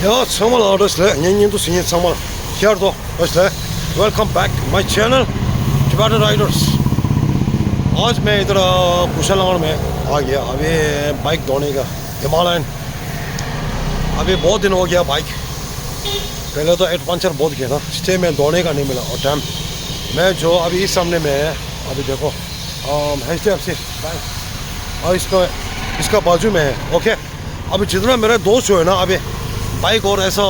Ja, samal arkadaşlar, yeni dosyayı samal. Yardo arkadaşlar, welcome back my channel, Tibetan Riders. आज मैं इधर कुशालनगर में आ गया अभी बाइक धोने का हिमालयन। अभी बहुत दिन हो गया बाइक, पहले तो एडवेंचर बहुत किया था, स्टे में धोने का नहीं मिला और टाइम। मैं जो अभी इस सामने में है, अभी देखो HDFC बैंक और इसका बाजू में है। ओके, अभी जितना मेरे दोस्त जो है ना, अभी बाइक और ऐसा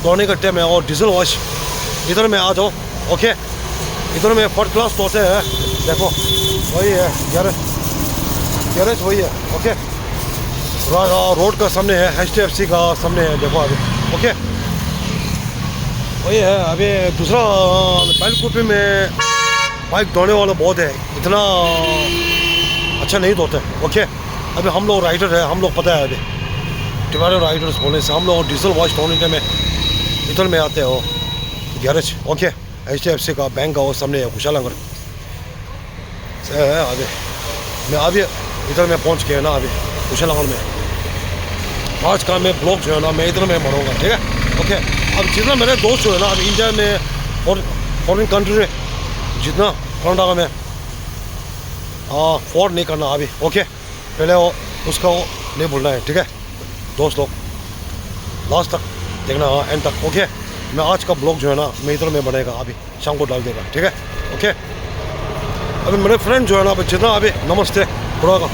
धोने का टाइम है और डीजल वॉश इधर में आ जाओ। ओके, इधर में फर्स्ट क्लास धोते हैं, देखो वही है गैरेज वही है। ओके, रोड का सामने है, HDFC का सामने है, देखो अभी। ओके, वही है। अभी दूसरा बैलकुपी में बाइक धोने वाला बहुत है, इतना अच्छा नहीं धोते। ओके, अभी हम लोग राइडर है, हम लोग पता है, अभी टिबेटन राइडर्स बोलने से हम लोग डीजल वॉश धोने में इधर में आते हो गैरेज। ओके, HDFC का बैंक का वो सामने है, कुशालनगर से है। अभी मैं इधर में पहुंच गया ना, अभी कुशालनगर में। आज का मैं ब्लॉग जो है ना, मैं इधर में बनाऊंगा, ठीक है। ओके, अब जितना मेरे दोस्त जो है ना, अभी इंडिया में और फॉरेन कंट्री जितना कर्नाटका में फॉर नहीं करना अभी। ओके, पहले उसका नहीं भूलना है, ठीक है दोस्त लोग, लास्ट तक देखना, एंड तक। ओके, मैं आज का ब्लॉग जो है ना, मैं इधर में बनेगा, अभी शाम को डाल देगा, ठीक है। ओके, अभी मेरे फ्रेंड जो है ना, अभी जितना अभी नमस्ते पूरा का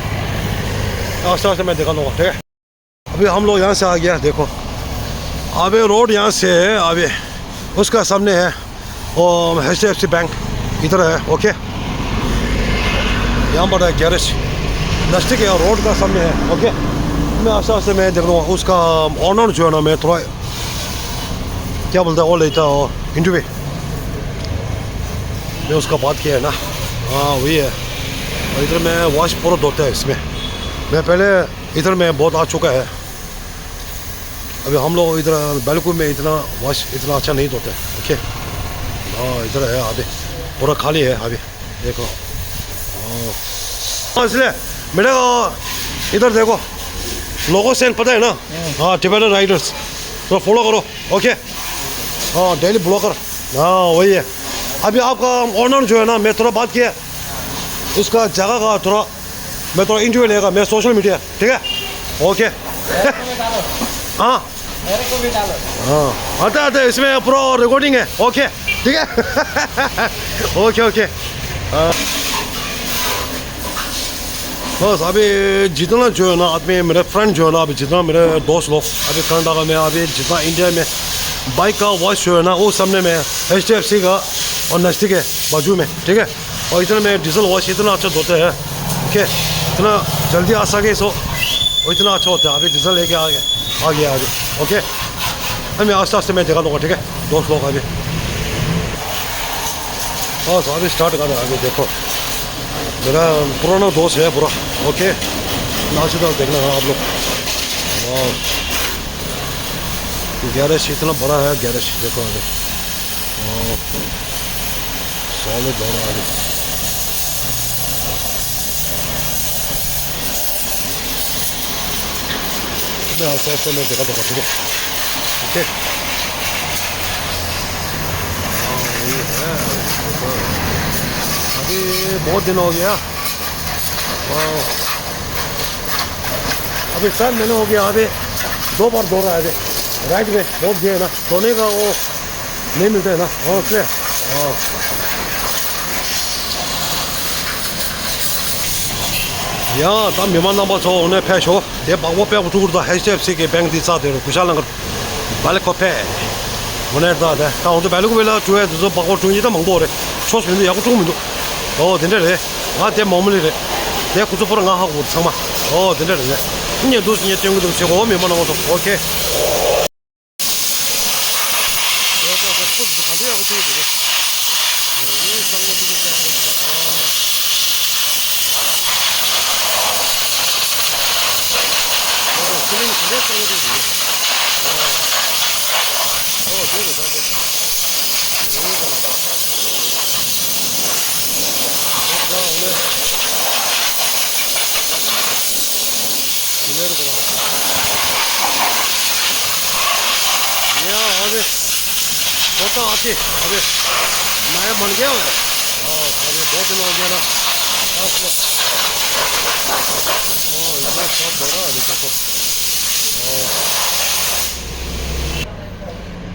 आस्ते आस्ते मैं दिखा दूँगा, ठीक है। अभी हम लोग यहाँ से आ गया, देखो अभी रोड यहाँ से है, अभी उसका सामने है और HDFC बैंक इधर है। ओके, यहाँ पर है गैरेज, नज़दीक है, रोड का सामने है। ओके, मैं आस्ते आस्ते मैं देख लूँगा। उसका ऑनर जो है ना, मैं थोड़ा क्या बोलता है वो लेता हो इंटरव्यू, मैं उसका बात किया है ना, हाँ वही है। और इधर में वॉश पूरा धोता है इसमें, मैं पहले इधर में बहुत आ चुका है। अभी हम लोग इधर बैलकुन में इतना वॉश इतना अच्छा नहीं धोते। ओके, हाँ इधर है, अभी पूरा खाली है, अभी देखो। हाँ इसलिए मेरे को इधर देखो लोगो सेंड पता है ना, हाँ टिबेटन राइडर्स, तो फॉलो करो। ओके, हाँ डेली ब्लॉगर, हाँ वही है। अभी आपका ऑनर जो है ना, मैं थोड़ा बात किया, उसका जगह का थोड़ा मैं थोड़ा इंटरव्यू लेगा, मैं सोशल मीडिया, ठीक है। ओके हाँ हाँ आता इसमें पूरा रिकॉर्डिंग है। ओके ठीक है ओके ओके। बस अभी जितना जो है ना आदमी, मेरे फ्रेंड जो है ना, अभी जितना मेरे दोस्त लोग अभी कर्नाटका में, अभी जितना इंडिया में बाइक का वॉश जो है ना, वो सामने में HDFC का और नज़दीक है बाजू में, ठीक है। और इतना में डीजल वॉश इतना अच्छा धोते हैं। ओके, इतना जल्दी आ सके सो वो इतना अच्छा होता है। अभी डीजल लेके आ गया अभी। ओके, मैं आस्ते आस्ते मैं दिखा दूँगा, ठीक है दोस्त लोग। अभी बस अभी स्टार्ट कर रहा है। अभी देखो मेरा पुराना दोस्त है पूरा। ओके, नाच देखना है आप लोग। गैरेज इतना बड़ा है, गैरेज देखो अभी सॉलिड हो रहा है। मैं आस्ते आस्ते मैं देखा दूँगा, ठीक है। ओके, ये है अभी बहुत दिन हो गया। अभी 7 महीने हो गया, अभी 2 बार धो रहा है। अभी राइट में बहुत गया है ना, धोने का वो नहीं मिलता है ना, और इसलिए 야, 난 몇만 남아서 오늘 패쇼 내 방법 빼고 죽으다 HDFC 뱅 디사데로 구샬랑거 발코페 오늘다 돼. 다 오늘 발코벨라 주에도 바고 중이다 망보래. 초스인데 야구 조금 된대래. 아대 머물리래. 내 구조포랑 하고 정말 된대래. 이제 도시에 정도 되고 몇만 남아서 오케이. ऐसा आते अभी नया बन गया है। हाँ अभी बहुत दिन हो गया ना। इतना साफ हो रहा है अभी देखो।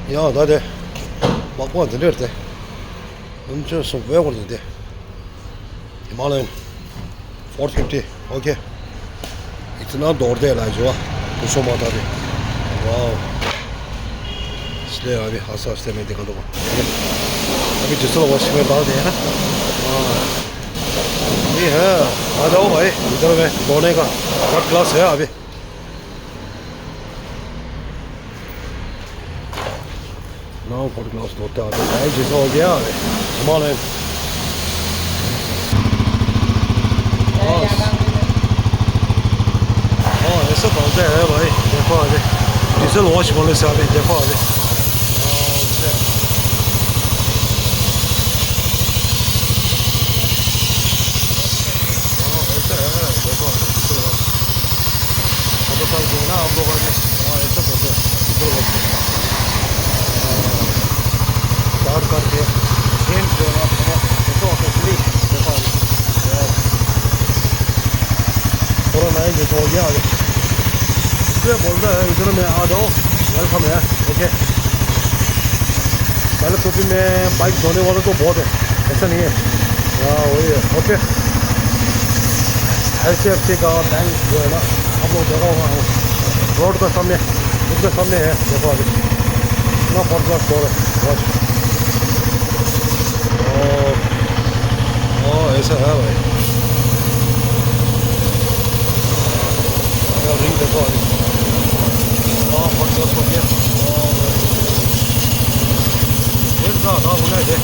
야, 나대 막고 안 들릴 때 엄청 왜 걸리는데? हिमालयन 450 ओके इतना दौड़ दे रहा है जो पूछो मत अभी। वाह इसलिए अभी हंसते हंसते मैं दिखा दूँगा अभी जिस तरह वॉश में डाल दिया है। हाँ ये है आ जाओ भाई इधर में दौड़ने का थर्ड क्लास है अभी। ना थर्ड क्लास दौड़ते अभी भाई जैसा हो गया अभी हिमालयन। हाँ ऐसा बोलते हैं भाई देखो अभी डीजल वॉश बोलने से अभी देखो अभी। हाँ ऐसा है देखो डीजल वॉश पता चल गया ना आप लोगों ने। हाँ ऐसा बोलते हैं डीजल वॉश स्टार्ट करके चेंज जो है देखो ऑफिसली देखो अभी पूरा नया जैसा हो गया अभी। इसलिए बोलता है इधर में आ जाओ वेलकम है ओके। पहले कॉपी में बाइक धोने वाले तो बहुत है ऐसा नहीं है। हाँ वही है ओके। HDFC का बैंक जो है ना आप लोग देखा होगा रोड का सामने उसके सामने है देखो अभी इतना फर्स्ट क्लास स्टोर है बस। ऐसा है भाई रिंग देखो अभी। हाँ फर्स्ट क्लास हो गया एक था होना है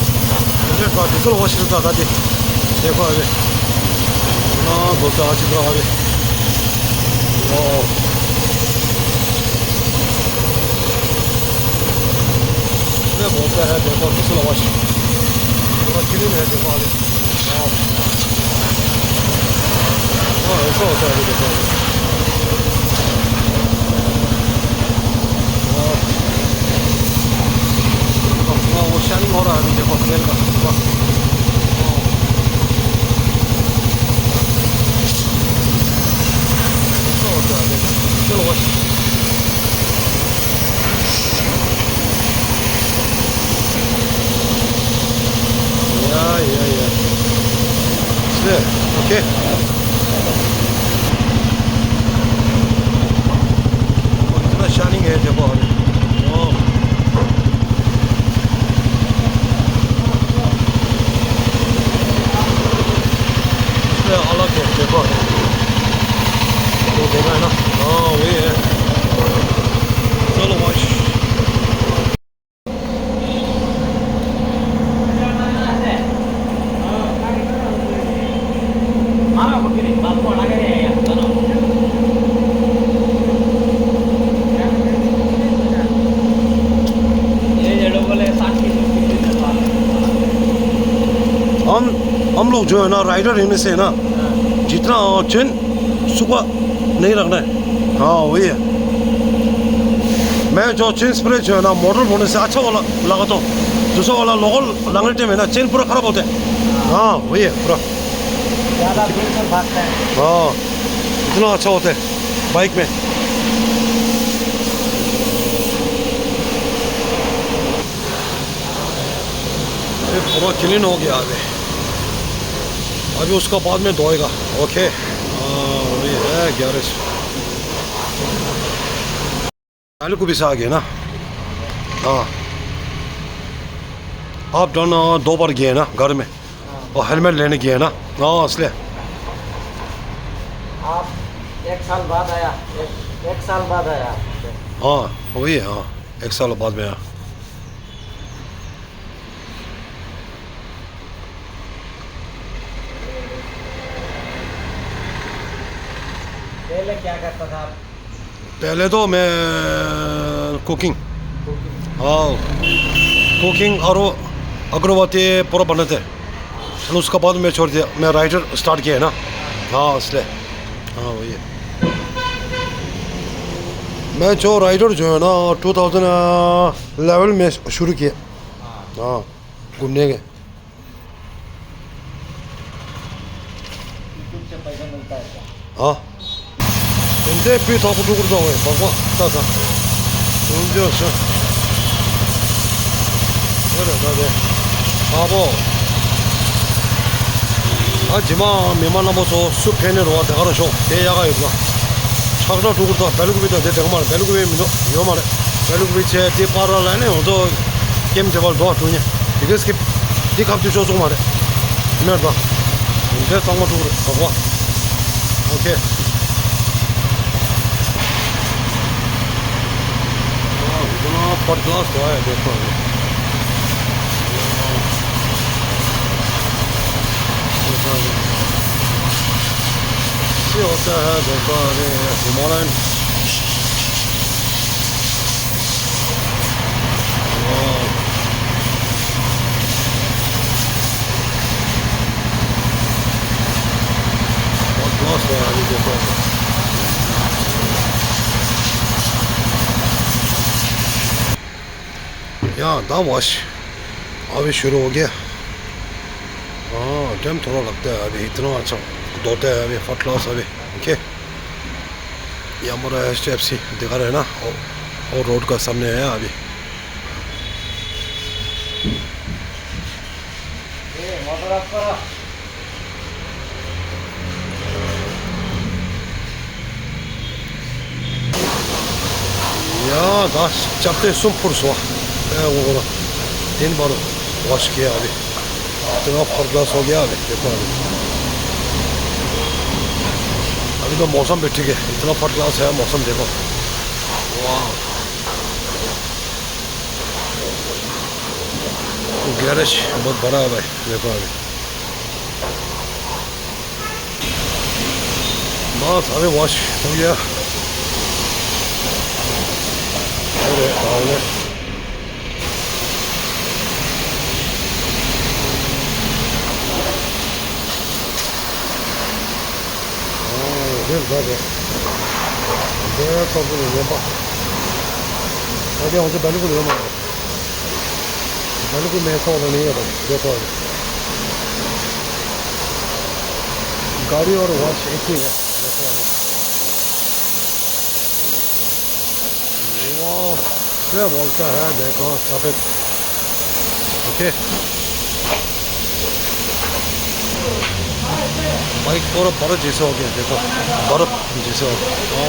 डीजल वॉश करता था जी देखो अभी ना बोलता अच्छी तरह अभी। बोलते हैं देखो डीजल वॉश पूरा क्लीन है देखो अभी। हाँ ऐसा होता है अभी देखो वो शाइनिंग हो रहा है अभी देखो तेल का। ऐसा होता है चलो बस या इसलिए ओके। इतना शाइनिंग है देखो अभी। अलग है देखो वो देखा है ना। हाँ वही है चलो वॉश। हम लोग जो है ना राइडर रहने से ना जितना चेन सुबह नहीं रखना है। हाँ वही है मैं जो चेन स्प्रे जो है ना मॉडल होने से अच्छा वाला लगाता हूँ। दूसरा वाला लोकल लगाने टाइम है ना चेन पूरा खराब होता है। हाँ वही है पूरा ज़्यादा बिल्कुल भागता है। हाँ इतना अच्छा होता है बाइक में। पूरा क्लीन हो गया अभी उसका बाद में धोएगा ओके। वही है गैरेज पहले को भी से आ गए ना। हाँ आप दोनों 2 बार गए ना घर में और हेलमेट लेने गए ना। हाँ इसलिए आप 1 साल बाद आया एक साल बाद आया। हाँ वही है हाँ 1 साल बाद में आया। पहले क्या करता था? पहले तो मैं कुकिंग हाँ कुकिंग और अगरबत्ती पूरा बनाते और उसके बाद मैं छोड़ दिया। मैं राइडर स्टार्ट किया है ना। हाँ इसलिए हाँ वही है मैं जो राइडर जो है ना 2011 में शुरू किया। हाँ घूमने के यूट्यूब से पैसा मिलता है क्या? हाँ 근데 비 더 부르고 왜 봐봐 따다 언제 왔어 그래 나네 바보 하지마 미만 남아서 수편으로 와 대가라쇼 대야가 있어 차가 두고 또 벨구비도 내 대가 말 벨구비 민도 요 말에 벨구비 제 디파라라네 오도 게임 제발 도와주냐 이게 스킵 디캅도 줘 좀 말해 이면다 근데 땅거 두고 봐봐 오케이 पर ग्लास तो आया देखो ये होता है देखो अरे हिमालयन बहुत ग्लास तो आया देखो या दा वॉश अभी शुरू हो गया हाँ टाइम थोड़ा लगता है अभी इतना अच्छा धोते हैं अभी फर्स्ट क्लास अभी ओके ये हमारा HDFC दिखा रहे हैं ना और रोड का सामने है अभी या दा चपते सुम पुरसवा वो 3 बार वॉश किया अभी इतना फर्स्ट क्लास हो गया अभी देखो अभी तो मौसम भी ठीक है इतना फर्स्ट क्लास है मौसम देखो वाह गैरेज बहुत बड़ा है भाई देखो अभी बस अभी वॉश हो गया अरे देखो देखो अभी हमसे बैलू ले मारो बैलू में ऐसा होना नहीं है भाई देखो गाड़ी और वॉश एक ही है देखो वाह क्या बोलता है देखो सफेद ओके बाइक पूरा बर्फ जैसे हो गया देखो बर्फ जैसे हो गया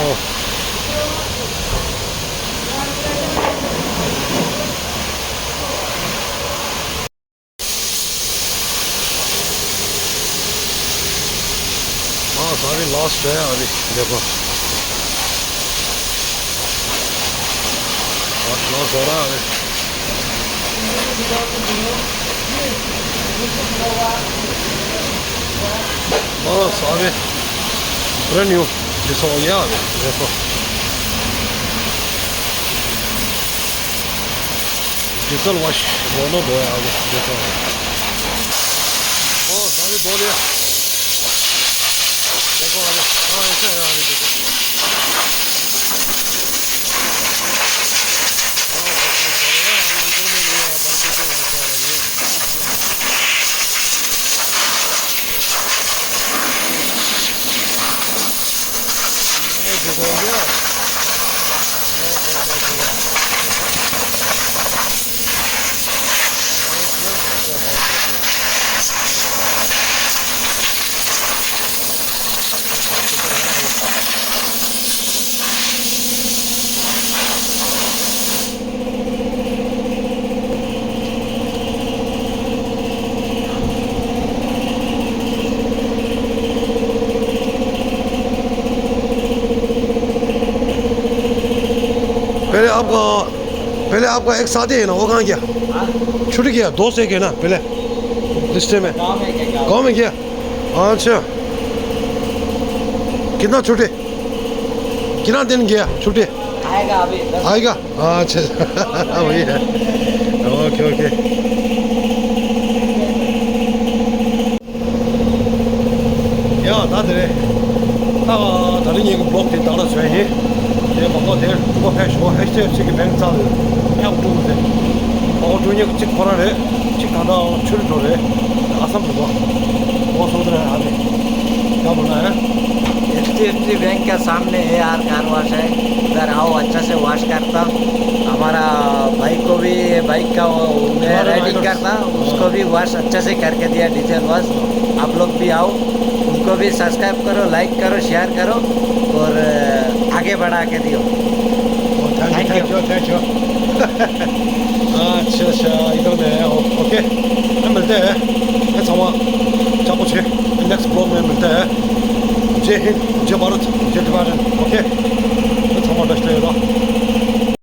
हाँ सारी लास्ट है अभी देखो लॉस हो रहा है अभी बस अभी ब्रांड न्यू जैसा हो गया अभी देखो डीजल वॉश दोनों धोया अभी देखो बस अभी धो लिया देखो अभी हाँ ऐसे है अभी देखो हो गया पहले आपका एक शादी है ना वो कहाँ गया छुट्टी गया दोस्त एक है ना पहले रिश्ते में गाँव में गया अच्छा कितना छुट्टी कितना दिन गया छुट्टी आएगा अभी आएगा अच्छा वही है ओके ओके 야 나들의 다른 얘기 블록 따라 줘야지 얘 먹어 될 그거 해 HDFC 뱅 사를 해 두고 돼 그냥 직 보라래 직 가다 출 도래 आसाम में बहुत सोच रहे हैं आगे क्या बोलना है HDFC बैंक के सामने AR कार वॉश है, इधर आओ अच्छा से वॉश करता। हमारा बाइक को भी बाइक का राइडिंग करता, उसको भी वॉश अच्छे से करके दिया, डीजल वॉश। आप लोग भी आओ, उनको भी सब्सक्राइब करो, लाइक करो, शेयर करो और आगे बढ़ा के दियो। थैंक यू अच्छा अच्छा इधर में ओके